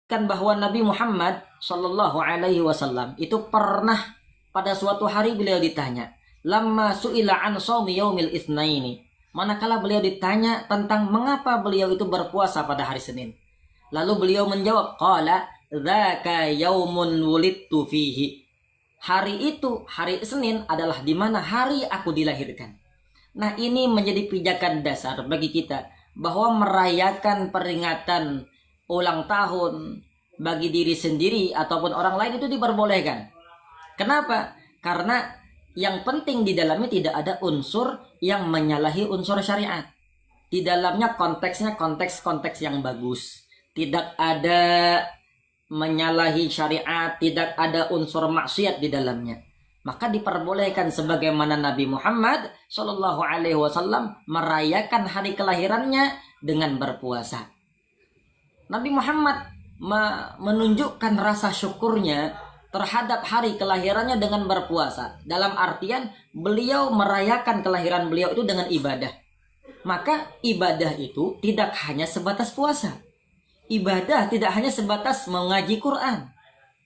Kan bahwa Nabi Muhammad Shallallahu Alaihi Wasallam itu pernah pada suatu hari beliau ditanya, lamma su'ila an shaumi yaumil itsnaini. Manakala beliau ditanya tentang mengapa beliau itu berpuasa pada hari Senin. Lalu beliau menjawab, qala dzaka yaumun wulidtu fihi. Hari itu, hari Senin adalah di mana hari aku dilahirkan. Nah, ini menjadi pijakan dasar bagi kita bahwa merayakan peringatan ulang tahun bagi diri sendiri ataupun orang lain itu diperbolehkan. Kenapa? Karena yang penting di dalamnya tidak ada unsur yang menyalahi unsur syariat. Di dalamnya konteksnya konteks yang bagus. Tidak ada menyalahi syariat, tidak ada unsur maksiat di dalamnya. Maka diperbolehkan sebagaimana Nabi Muhammad Shallallahu Alaihi Wasallam merayakan hari kelahirannya dengan berpuasa. Nabi Muhammad menunjukkan rasa syukurnya terhadap hari kelahirannya dengan berpuasa. Dalam artian beliau merayakan kelahiran beliau itu dengan ibadah. Maka ibadah itu tidak hanya sebatas puasa. Ibadah tidak hanya sebatas mengaji Quran.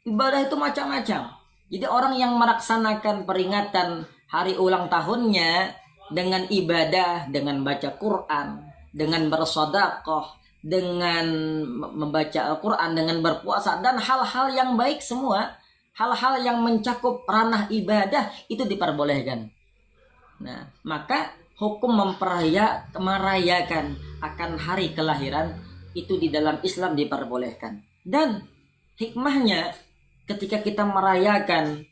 Ibadah itu macam-macam. Jadi orang yang melaksanakan peringatan hari ulang tahunnya dengan ibadah, dengan baca Quran, dengan bersedekah, dengan membaca Al-Quran, dengan berpuasa, dan hal-hal yang baik semua, hal-hal yang mencakup ranah ibadah itu diperbolehkan. Nah, maka hukum merayakan akan hari kelahiran itu di dalam Islam diperbolehkan. Dan hikmahnya ketika kita merayakan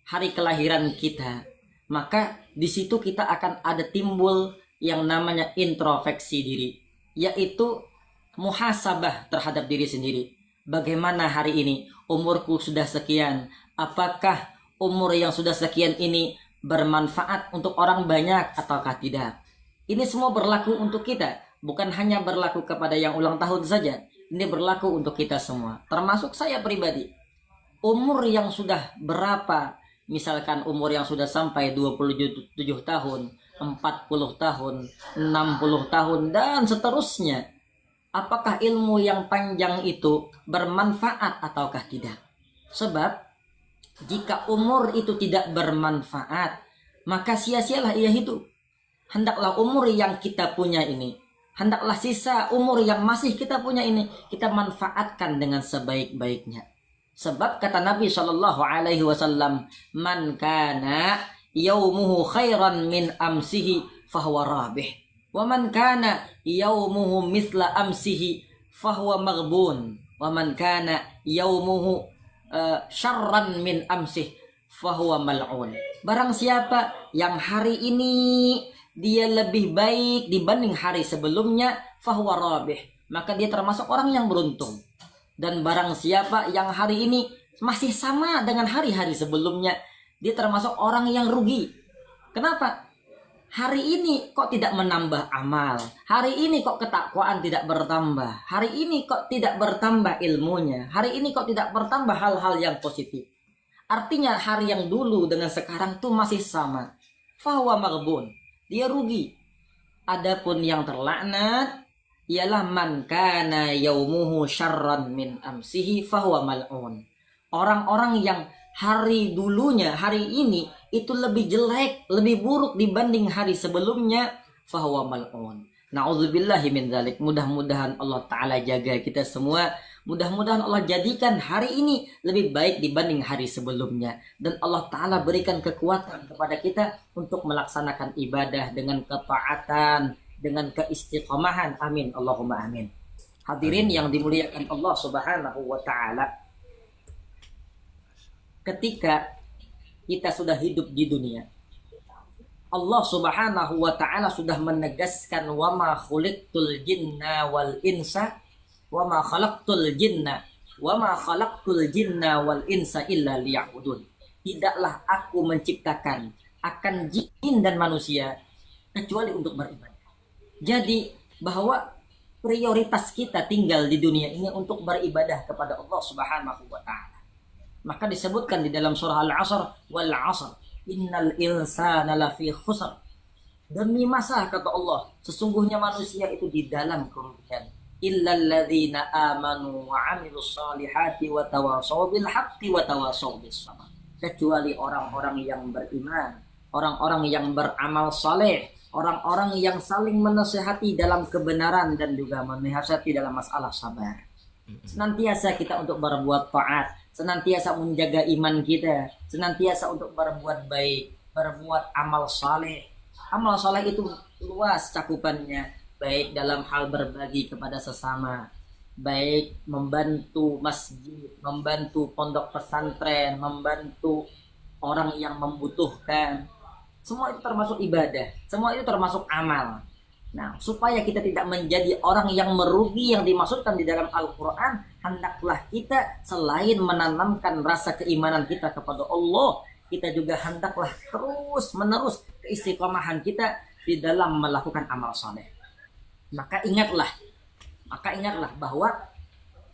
hari kelahiran kita, maka di situ kita akan ada timbul yang namanya introspeksi diri, yaitu muhasabah terhadap diri sendiri. Bagaimana hari ini? Umurku sudah sekian. Apakah umur yang sudah sekian ini bermanfaat untuk orang banyak ataukah tidak? Ini semua berlaku untuk kita. Bukan hanya berlaku kepada yang ulang tahun saja. Ini berlaku untuk kita semua. Termasuk saya pribadi. Umur yang sudah berapa? Misalkan umur yang sudah sampai 27 tahun, 40 tahun, 60 tahun, dan seterusnya. Apakah ilmu yang panjang itu bermanfaat ataukah tidak? Sebab jika umur itu tidak bermanfaat, maka sia-sialah ia hidup. Hendaklah umur yang kita punya ini, hendaklah sisa umur yang masih kita punya ini, kita manfaatkan dengan sebaik-baiknya. Sebab kata Nabi Shallallahu Alaihi Wasallam, man kana yaumuhu khairan min amsihi fahuwa rabih. Wa man kana yaumuhu mithla amsihi fahuwa maghbun. Wa man kana yaumuhu syarran min amsih fahuwa mal'un. Barang siapa yang hari ini dia lebih baik dibanding hari sebelumnya, fahuwa rabih, maka dia termasuk orang yang beruntung. Dan barang siapa yang hari ini masih sama dengan hari-hari sebelumnya, dia termasuk orang yang rugi. Kenapa? Hari ini kok tidak menambah amal. Hari ini kok ketakwaan tidak bertambah. Hari ini kok tidak bertambah ilmunya. Hari ini kok tidak bertambah hal-hal yang positif. Artinya hari yang dulu dengan sekarang tuh masih sama. Fahuwa maghbun. Dia rugi. Adapun yang terlaknat ialah man kana yaumuhu syarran min amsihi fahuwa mal'un. Orang-orang yang hari dulunya, hari ini itu lebih jelek, lebih buruk dibanding hari sebelumnya, fahuwa mal'un. Na'udzubillahi min dzalik. Mudah-mudahan Allah Ta'ala jaga kita semua. Mudah-mudahan Allah jadikan hari ini lebih baik dibanding hari sebelumnya. Dan Allah Ta'ala berikan kekuatan kepada kita untuk melaksanakan ibadah dengan ketaatan, dengan keistiqomahan. Amin. Allahumma amin. Hadirin yang dimuliakan Allah Subhanahu wa Ta'ala. Ketika kita sudah hidup di dunia, Allah Subhanahu wa Ta'ala sudah menegaskan wa ma khuliqtul jinna wal insa wa ma khalaqtul jinna wal insa illa liya'budun. Tidaklah aku menciptakan akan jin dan manusia kecuali untuk beribadah. Jadi bahwa prioritas kita tinggal di dunia ini untuk beribadah kepada Allah Subhanahu wa Ta'ala. Maka disebutkan di dalam surah Al-Asr, wal 'asr innal insana lafi khusr. Demi masa kata Allah, sesungguhnya manusia itu di dalam kerugian. illal ladzina amanu wa 'amilus solihati wa tawasaw bil haqqi wa tawasaw bis sabr. Kecuali orang-orang yang beriman, orang-orang yang beramal saleh, orang-orang yang saling menasihati dalam kebenaran dan juga menasihati dalam masalah sabar. Senantiasa kita untuk berbuat taat, senantiasa menjaga iman kita, senantiasa untuk berbuat baik, berbuat amal saleh. Amal saleh itu luas cakupannya, baik dalam hal berbagi kepada sesama, baik membantu masjid, membantu pondok pesantren, membantu orang yang membutuhkan. Semua itu termasuk ibadah, semua itu termasuk amal. Nah, supaya kita tidak menjadi orang yang merugi yang dimaksudkan di dalam Al-Quran, hendaklah kita selain menanamkan rasa keimanan kita kepada Allah, kita juga hendaklah terus menerus keistiqomahan kita di dalam melakukan amal saleh. Maka ingatlah bahwa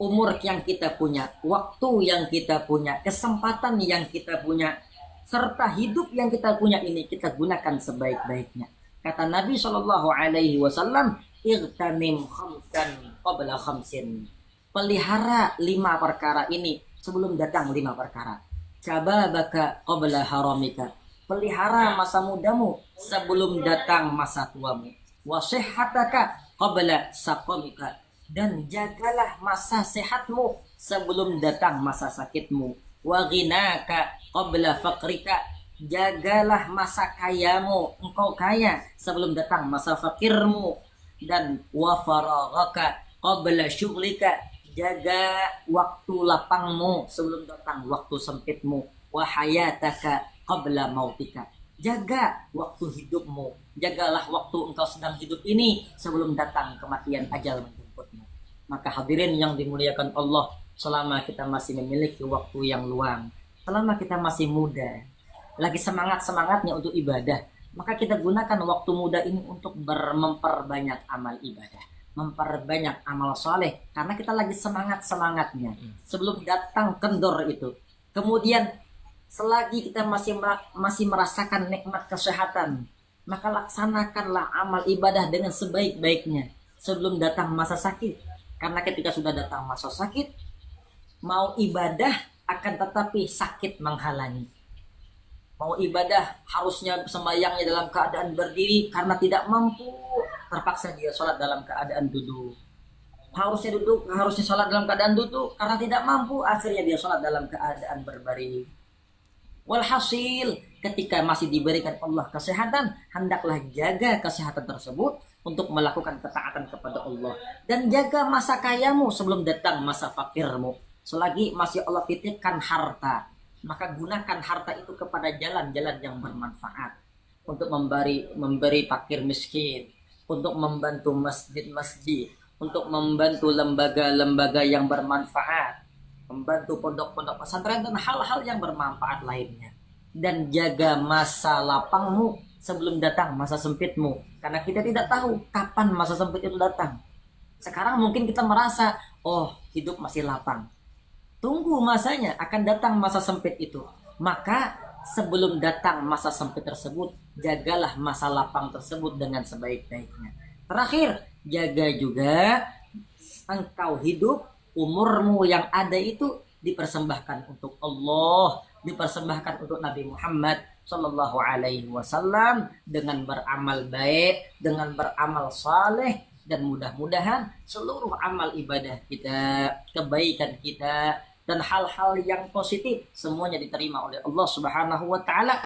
umur yang kita punya, waktu yang kita punya, kesempatan yang kita punya, serta hidup yang kita punya ini kita gunakan sebaik-baiknya. Kata Nabi Shallallahu Alaihi Wasallam, "Irtanim khamsan qabla khamsin." Pelihara 5 perkara ini sebelum datang 5 perkara. Cababaka qabla haramika. Pelihara masa mudamu sebelum datang masa tuamu. Wasihhataka qabla saqamika. Dan jagalah masa sehatmu sebelum datang masa sakitmu. Wa ghinaka qabla faqrika. Jagalah masa kayamu, engkau kaya sebelum datang masa fakirmu. Dan wa faraghaka qabla syughlika. Jaga waktu lapangmu sebelum datang waktu sempitmu. Wa hayataka qabla mautika. Jaga waktu hidupmu, jagalah waktu engkau sedang hidup ini sebelum datang kematian ajal menjemputmu. Maka hadirin yang dimuliakan Allah, selama kita masih memiliki waktu yang luang, selama kita masih muda, lagi semangat-semangatnya untuk ibadah, maka kita gunakan waktu muda ini untuk memperbanyak amal ibadah, memperbanyak amal soleh, karena kita lagi semangat-semangatnya sebelum datang kendor itu. Kemudian selagi kita masih merasakan nikmat kesehatan, maka laksanakanlah amal ibadah dengan sebaik-baiknya sebelum datang masa sakit. Karena ketika sudah datang masa sakit, mau ibadah akan tetapi sakit menghalangi. Mau ibadah harusnya sembahyangnya dalam keadaan berdiri, karena tidak mampu terpaksa dia sholat dalam keadaan duduk. Harusnya sholat dalam keadaan duduk, karena tidak mampu akhirnya dia sholat dalam keadaan berbaring. Walhasil, ketika masih diberikan Allah kesehatan, hendaklah jaga kesehatan tersebut untuk melakukan ketaatan kepada Allah. Dan jaga masa kayamu sebelum datang masa fakirmu. Selagi masih Allah titipkan harta, maka gunakan harta itu kepada jalan-jalan yang bermanfaat. Untuk memberi fakir miskin, untuk membantu masjid-masjid, untuk membantu lembaga-lembaga yang bermanfaat, membantu pondok-pondok pesantren dan hal-hal yang bermanfaat lainnya. Dan jaga masa lapangmu sebelum datang masa sempitmu, karena kita tidak tahu kapan masa sempit itu datang. Sekarang mungkin kita merasa, oh hidup masih lapang. Tunggu masanya, akan datang masa sempit itu. Maka sebelum datang masa sempit tersebut, jagalah masa lapang tersebut dengan sebaik-baiknya. Terakhir, jaga juga engkau hidup, umurmu yang ada itu dipersembahkan untuk Allah, dipersembahkan untuk Nabi Muhammad Sallallahu Alaihi Wasallam, dengan beramal baik, dengan beramal saleh, dan mudah-mudahan seluruh amal ibadah kita, kebaikan kita, dan hal-hal yang positif semuanya diterima oleh Allah Subhanahu wa taala.